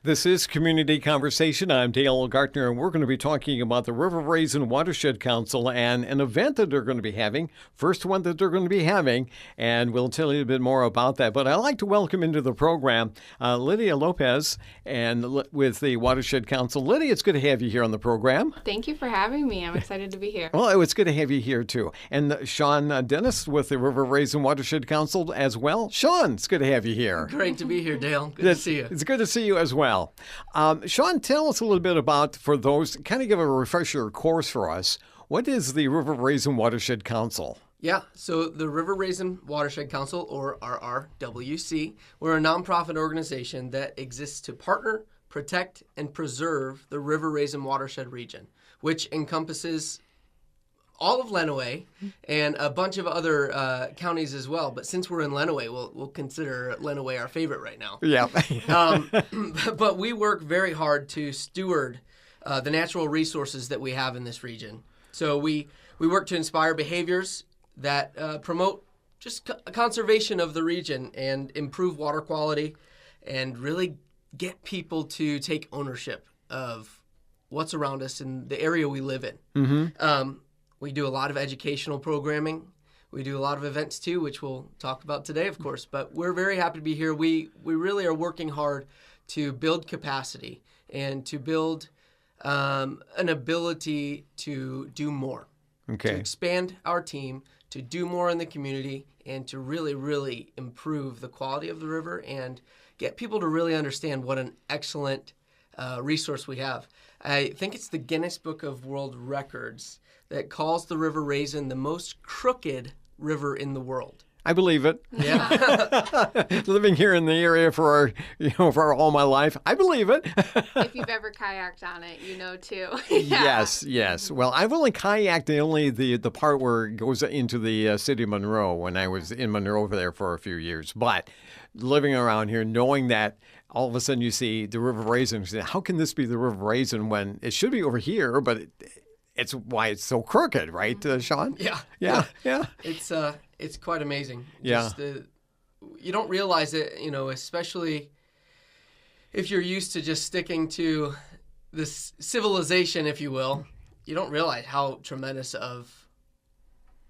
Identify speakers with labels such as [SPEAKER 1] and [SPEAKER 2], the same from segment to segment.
[SPEAKER 1] This is Community Conversation. I'm Dale Gaertner, and we're going to be talking about the River Raisin Watershed Council and an event that they're going to be having, first one that they're going to be having, and we'll tell you a bit more about that. But I'd like to welcome into the program Lydia Lopez and with the Watershed Council. Lydia, it's good to have you here on the program.
[SPEAKER 2] Thank you for having me. I'm excited to be here.
[SPEAKER 1] Well, it's good to have you here, too. And Shawn Dennis with the River Raisin Watershed Council as well. Shawn, it's good to have you here.
[SPEAKER 3] Great to be here, Dale. Good to see you.
[SPEAKER 1] It's good to see you as well. Shawn, tell us a little bit about, for those, kind of give a refresher course for us. What is the River Raisin Watershed Council?
[SPEAKER 3] Yeah, so the River Raisin Watershed Council, or RRWC, we're a nonprofit organization that exists to partner, protect, and preserve the River Raisin Watershed region, which encompasses all of Lenawee and a bunch of other counties as well. But since we're in Lenawee, we'll consider Lenawee our favorite right now.
[SPEAKER 1] Yeah.
[SPEAKER 3] But we work very hard to steward the natural resources that we have in this region. So we work to inspire behaviors that promote just conservation of the region and improve water quality and really get people to take ownership of what's around us in the area we live in. Mm-hmm. We do a lot of educational programming. We do a lot of events too, which we'll talk about today, of course. But we're very happy to be here. We really are working hard to build capacity and to build an ability to do more, to expand our team, to do more in the community, and to really, really improve the quality of the river and get people to really understand what an excellent resource we have. I think it's the Guinness Book of World Records that calls the River Raisin the most crooked river in the world.
[SPEAKER 1] I believe it.
[SPEAKER 3] Yeah.
[SPEAKER 1] Living here in the area for all my life, I believe it.
[SPEAKER 2] If you've ever kayaked on it, you know too.
[SPEAKER 1] Yes. Well, I've only kayaked only the part where it goes into the city of Monroe when I was in Monroe over there for a few years. But living around here, knowing that all of a sudden you see the River Raisin, you say, how can this be the River Raisin when it should be over here, but it's why it's so crooked, right, Shawn?
[SPEAKER 3] Yeah.
[SPEAKER 1] Yeah.
[SPEAKER 3] It's quite amazing.
[SPEAKER 1] Yeah.
[SPEAKER 3] You don't realize it, especially if you're used to just sticking to this civilization, if you will. You don't realize how tremendous of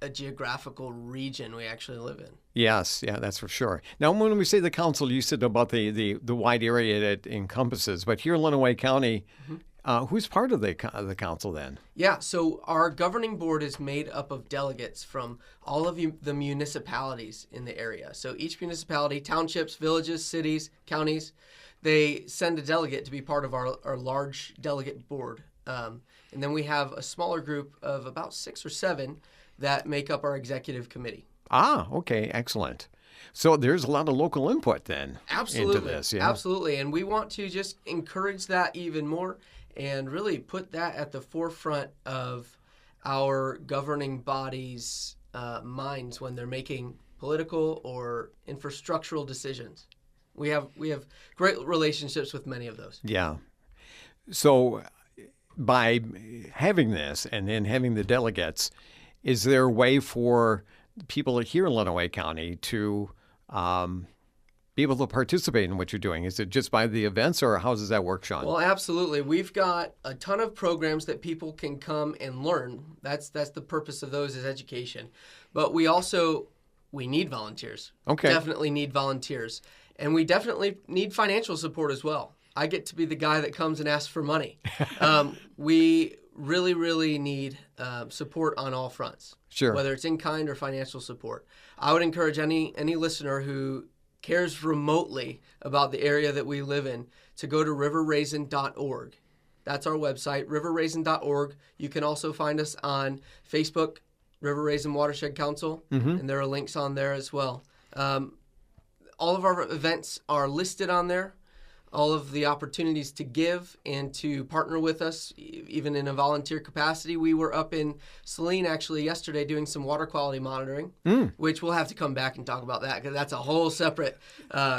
[SPEAKER 3] a geographical region we actually live in.
[SPEAKER 1] Yes, yeah, that's for sure. Now, when we say the council, you said about the wide area that it encompasses, but here in Lenawee County, who's part of the council then?
[SPEAKER 3] Yeah, so our governing board is made up of delegates from all of the municipalities in the area. So each municipality, townships, villages, cities, counties, they send a delegate to be part of our large delegate board. And then we have a smaller group of about 6 or 7 that make up our executive committee.
[SPEAKER 1] Ah, okay, excellent. So there's a lot of local input then into this. Yeah.
[SPEAKER 3] Absolutely, and we want to just encourage that even more and really put that at the forefront of our governing bodies' minds when they're making political or infrastructural decisions. We have great relationships with many of those.
[SPEAKER 1] Yeah. So by having this and then having the delegates, is there a way for people here in Lenawee County to be able to participate in what you're doing? Is it just by the events, or how does that work, Shawn?
[SPEAKER 3] Well, absolutely. We've got a ton of programs that people can come and learn. That's the purpose of those, is education. But we need volunteers.
[SPEAKER 1] Okay.
[SPEAKER 3] Definitely need volunteers. And we definitely need financial support as well. I get to be the guy that comes and asks for money. We really, really need support on all fronts.
[SPEAKER 1] Sure.
[SPEAKER 3] Whether it's in kind or financial support. I would encourage any listener who cares remotely about the area that we live in to go to riverraisin.org. That's our website, riverraisin.org. You can also find us on Facebook, River Raisin Watershed Council, and there are links on there as well. All of our events are listed on there. All of the opportunities to give and to partner with us, even in a volunteer capacity. We were up in Saline actually yesterday doing some water quality monitoring, which we'll have to come back and talk about that because that's a whole separate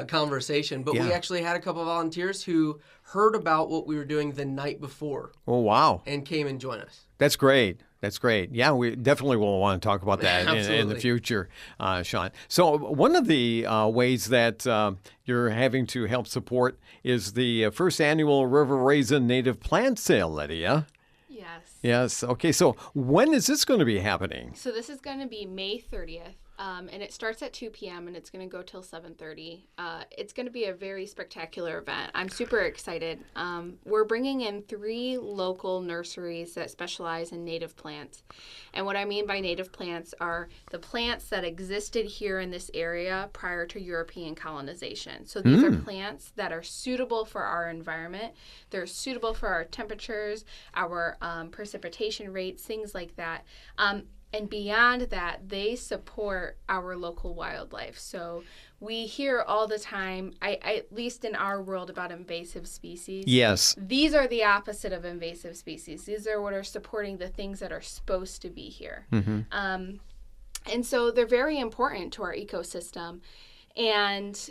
[SPEAKER 3] conversation. But we actually had a couple of volunteers who heard about what we were doing the night before.
[SPEAKER 1] Oh, wow.
[SPEAKER 3] And came and joined us.
[SPEAKER 1] That's great. That's great. Yeah, we definitely will want to talk about that in the
[SPEAKER 3] Absolutely.
[SPEAKER 1] future, Shawn. So one of the ways that you're having to help support is the first annual River Raisin Native Plant Sale, Lydia.
[SPEAKER 2] Yes.
[SPEAKER 1] Yes. Okay. So when is this going to be happening?
[SPEAKER 2] So this is going to be May 30th, and it starts at 2 p.m. and it's going to go till 7:30. It's going to be a very spectacular event. I'm super excited. We're bringing in 3 local nurseries that specialize in native plants. And what I mean by native plants are the plants that existed here in this area prior to European colonization. So these are plants that are suitable for our environment. They're suitable for our temperatures, our precipitation rates, things like that. And beyond that, they support our local wildlife. So we hear all the time, at least in our world, about invasive species.
[SPEAKER 1] Yes.
[SPEAKER 2] These are the opposite of invasive species. These are what are supporting the things that are supposed to be here. And so they're very important to our ecosystem. And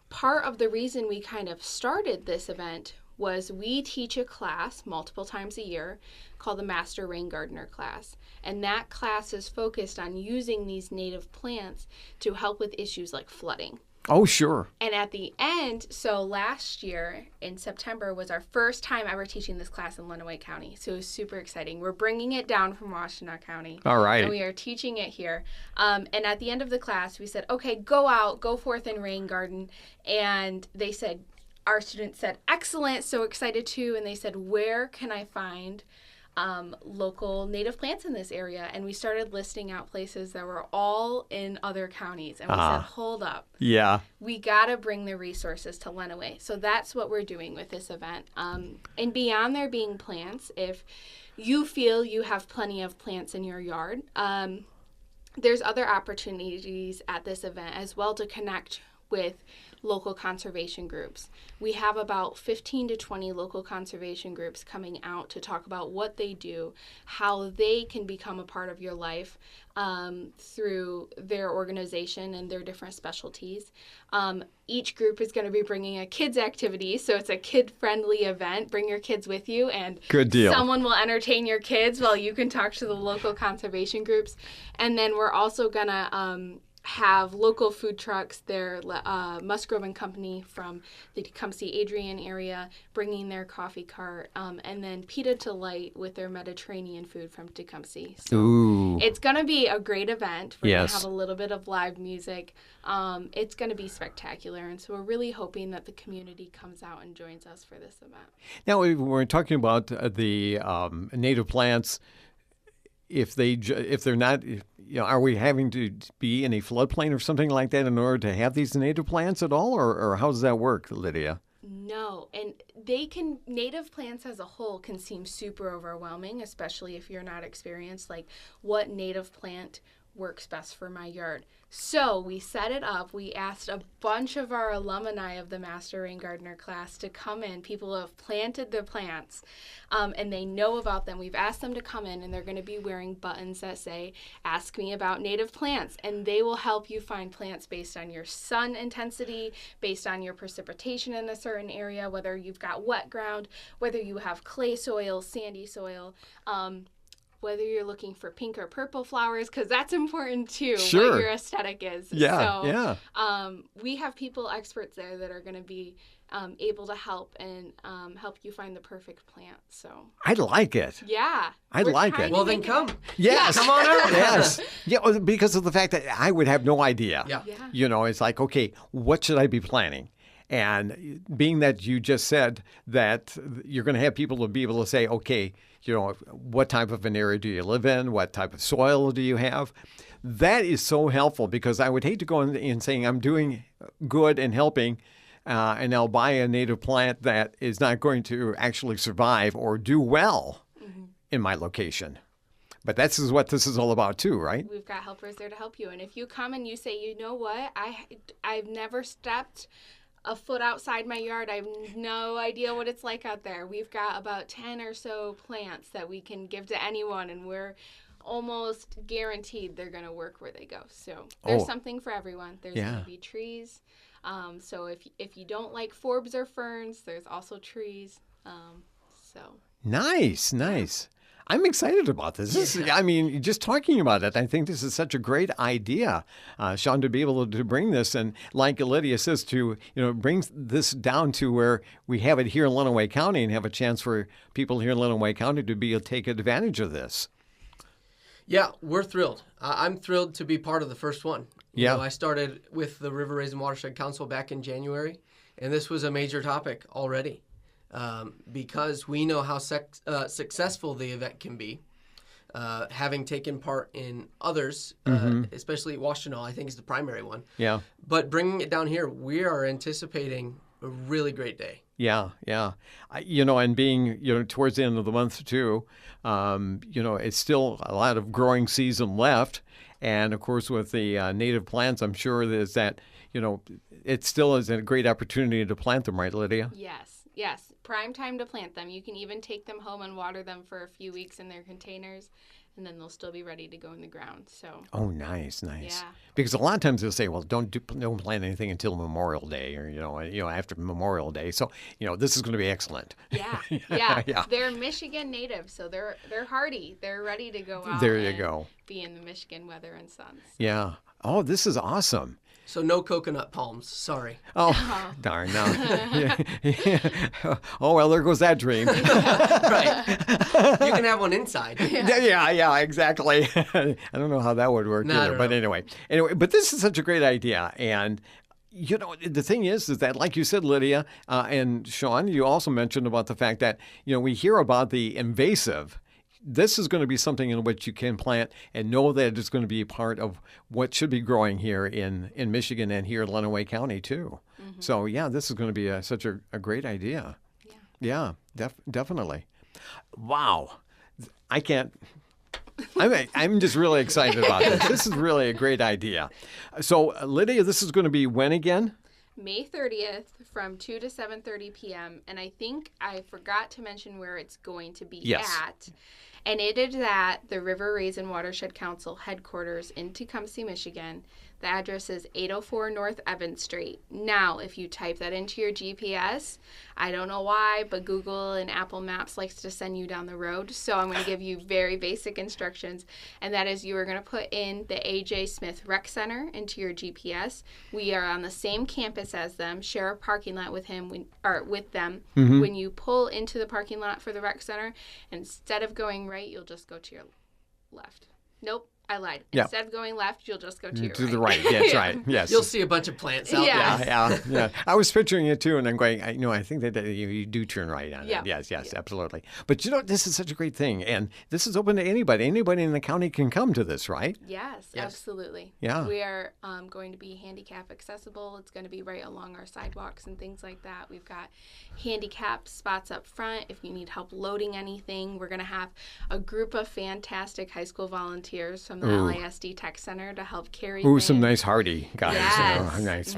[SPEAKER 2] part of the reason we kind of started this event was we teach a class multiple times a year called the Master Rain Gardener class. And that class is focused on using these native plants to help with issues like flooding.
[SPEAKER 1] Oh, sure.
[SPEAKER 2] And at the end, so last year in September was our first time ever teaching this class in Lenawee County. So it was super exciting. We're bringing it down from Washtenaw County.
[SPEAKER 1] All right.
[SPEAKER 2] And we are teaching it here. And at the end of the class, we said, okay, go out, go forth and rain garden. And they said, our students said, excellent, so excited too. And they said, where can I find local native plants in this area? And we started listing out places that were all in other counties. And we said, hold up.
[SPEAKER 1] Yeah.
[SPEAKER 2] We got to bring the resources to Lenawee. So that's what we're doing with this event. And beyond there being plants, if you feel you have plenty of plants in your yard, there's other opportunities at this event as well to connect with local conservation groups. We have about 15 to 20 local conservation groups coming out to talk about what they do, how they can become a part of your life through their organization and their different specialties. Each group is going to be bringing a kids activity, so it's a kid-friendly event. Bring your kids with you, and
[SPEAKER 1] Good deal.
[SPEAKER 2] Someone will entertain your kids while you can talk to the local conservation groups. And then we're also going to have local food trucks, their Musgrove and Company from the Tecumseh Adrian area bringing their coffee cart, and then Pita to Light with their Mediterranean food from Tecumseh. So
[SPEAKER 1] Ooh.
[SPEAKER 2] it's going to be a great event. We're going
[SPEAKER 1] Yes.
[SPEAKER 2] to have a little bit of live music. It's going to be spectacular, and so we're really hoping that the community comes out and joins us for this event.
[SPEAKER 1] Now, we're talking about the native plants. If they're not, are we having to be in a floodplain or something like that in order to have these native plants at all, or how does that work, Lydia?
[SPEAKER 2] No, and native plants as a whole can seem super overwhelming, especially if you're not experienced, like what native plant works best for my yard. So we set it up. We asked a bunch of our alumni of the Master Rain Gardener class to come in. People who have planted the plants, and they know about them. We've asked them to come in, and they're going to be wearing buttons that say, ask me about native plants. And they will help you find plants based on your sun intensity, based on your precipitation in a certain area, whether you've got wet ground, whether you have clay soil, sandy soil, whether you're looking for pink or purple flowers, because that's important too,
[SPEAKER 1] Sure.
[SPEAKER 2] what your aesthetic is.
[SPEAKER 1] Yeah,
[SPEAKER 2] So,
[SPEAKER 1] yeah.
[SPEAKER 2] we have people, experts there that are going to be able to help and help you find the perfect plant. So,
[SPEAKER 1] I like it.
[SPEAKER 2] yeah.
[SPEAKER 1] I
[SPEAKER 2] we're
[SPEAKER 1] like
[SPEAKER 2] trying
[SPEAKER 1] it.
[SPEAKER 2] to
[SPEAKER 3] Well, then
[SPEAKER 2] make
[SPEAKER 3] come.
[SPEAKER 1] Yes.
[SPEAKER 3] Come on out.
[SPEAKER 1] Yes. Yeah, well, because of the fact that I would have no idea.
[SPEAKER 3] Yeah.
[SPEAKER 2] Yeah.
[SPEAKER 1] It's like, okay, what should I be planting? And being that you just said that you're going to have people to be able to say, okay, what type of an area do you live in? What type of soil do you have? That is so helpful, because I would hate to go in and saying I'm doing good and helping, and I'll buy a native plant that is not going to actually survive or do well in my location. But that's what this is all about too, right?
[SPEAKER 2] We've got helpers there to help you. And if you come and you say, you know what, I've never stepped a foot outside my yard. I have no idea what it's like out there. We've got about 10 or so plants that we can give to anyone, and we're almost guaranteed they're going to work where they go. So there's something for everyone. There's going to be trees. So if you don't like forbs or ferns, there's also trees. So
[SPEAKER 1] Nice. I'm excited about this. I mean, just talking about it, I think this is such a great idea, Shawn, to be able to bring this, and like Lydia says, to bring this down to where we have it here in Lenawee County and have a chance for people here in Lenawee County to be able to take advantage of this.
[SPEAKER 3] Yeah, we're thrilled. I'm thrilled to be part of the first one.
[SPEAKER 1] Yeah.
[SPEAKER 3] I started with the River Raisin Watershed Council back in January, and this was a major topic already because we know how successful the event can be. Having taken part in others, especially Washtenaw, I think is the primary one.
[SPEAKER 1] Yeah.
[SPEAKER 3] But bringing it down here, we are anticipating a really great day.
[SPEAKER 1] Yeah. And being, towards the end of the month too, it's still a lot of growing season left. And of course, with the native plants, I'm sure that, it still is a great opportunity to plant them, right, Lydia?
[SPEAKER 2] Yes. Prime time to plant them. You can even take them home and water them for a few weeks in their containers, and then they'll still be ready to go in the ground. So.
[SPEAKER 1] Oh, nice.
[SPEAKER 2] Yeah.
[SPEAKER 1] Because a lot of times they'll say, well, don't plant anything until Memorial Day, or after Memorial Day. So this is going to be excellent.
[SPEAKER 2] Yeah. They're Michigan native, so they're hardy. They're ready to go out.
[SPEAKER 1] There you go.
[SPEAKER 2] Be in the Michigan weather and sun. So.
[SPEAKER 1] Yeah. Oh, this is awesome.
[SPEAKER 3] So no coconut palms. Sorry.
[SPEAKER 1] Oh, darn. No. Oh, well, there goes that dream.
[SPEAKER 3] Right. You can have one inside.
[SPEAKER 1] Yeah, exactly. I don't know how that would work either. But anyway, but this is such a great idea. And, the thing is that, like you said, Lydia and Shawn, you also mentioned about the fact that, we hear about the invasive. This is going to be something in which you can plant and know that it's going to be part of what should be growing here in Michigan and here in Lenawee County, too. Mm-hmm. So, yeah, this is going to be such a great idea. Yeah, definitely. Wow. I'm just really excited about this. This is really a great idea. So, Lydia, this is going to be when again?
[SPEAKER 2] May 30th from 2 to 7:30 p.m. And I think I forgot to mention where it's going to be at. And it is at the River Raisin Watershed Council headquarters in Tecumseh, Michigan. The address is 804 North Evans Street. Now, if you type that into your GPS, I don't know why, but Google and Apple Maps likes to send you down the road. So I'm going to give you very basic instructions. And that is, you are going to put in the A.J. Smith Rec Center into your GPS. We are on the same campus as them, share a parking lot with them. Mm-hmm. When you pull into the parking lot for the rec center, instead of going right, you'll just go to your left. Nope. I lied. Instead of going left, you'll just go to your right.
[SPEAKER 1] To the right. That's right. Yes.
[SPEAKER 3] You'll see a bunch of plants out
[SPEAKER 1] there. Yeah. I was picturing it too, and I'm going, I think that you do turn right on it. Yes, absolutely. But this is such a great thing, and this is open to anybody. Anybody in the county can come to this, right?
[SPEAKER 2] Yes. Absolutely.
[SPEAKER 1] Yeah.
[SPEAKER 2] We are going to be handicap accessible. It's going to be right along our sidewalks and things like that. We've got handicap spots up front if you need help loading anything. We're going to have a group of fantastic high school volunteers from the LISD Tech Center to help carry
[SPEAKER 1] some nice hardy guys.
[SPEAKER 2] Yes.
[SPEAKER 1] Nice,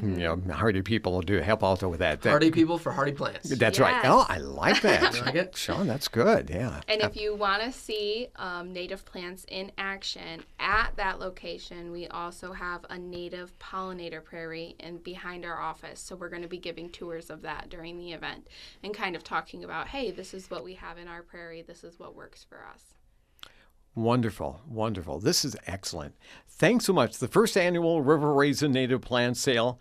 [SPEAKER 1] hardy people to help out with that.
[SPEAKER 3] Hardy people for hardy plants.
[SPEAKER 1] That's right. Oh, I like that.
[SPEAKER 3] You like it?
[SPEAKER 1] Shawn, that's good. Yeah.
[SPEAKER 2] And if you want to see native plants in action at that location, we also have a native pollinator prairie behind our office. So we're going to be giving tours of that during the event and kind of talking about, hey, this is what we have in our prairie. This is what works for us.
[SPEAKER 1] Wonderful. This is excellent. Thanks so much. The first annual River Raisin Native Plant Sale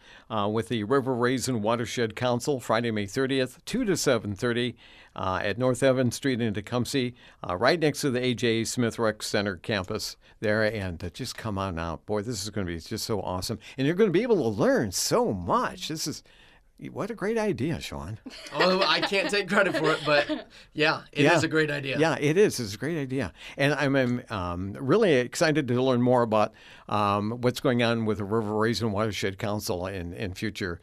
[SPEAKER 1] with the River Raisin Watershed Council, Friday, May 30th, 2 to 7:30 at North Evans Street in Tecumseh, right next to the A.J. Smith Rec Center campus there. And just come on out. Boy, this is going to be just so awesome. And you're going to be able to learn so much. What a great idea, Shawn.
[SPEAKER 3] Oh, I can't take credit for it, but it is a great idea.
[SPEAKER 1] Yeah, it is. It's a great idea. And I'm really excited to learn more about what's going on with the River Raisin Watershed Council in future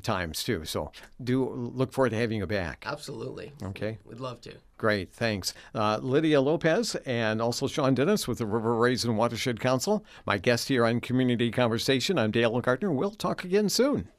[SPEAKER 1] times, too. So do look forward to having you back.
[SPEAKER 3] Absolutely.
[SPEAKER 1] Okay.
[SPEAKER 3] We'd love to.
[SPEAKER 1] Great, thanks. Lydia Lopez and also Shawn Dennis with the River Raisin Watershed Council. My guest here on Community Conversation, I'm Dale Gaertner. We'll talk again soon.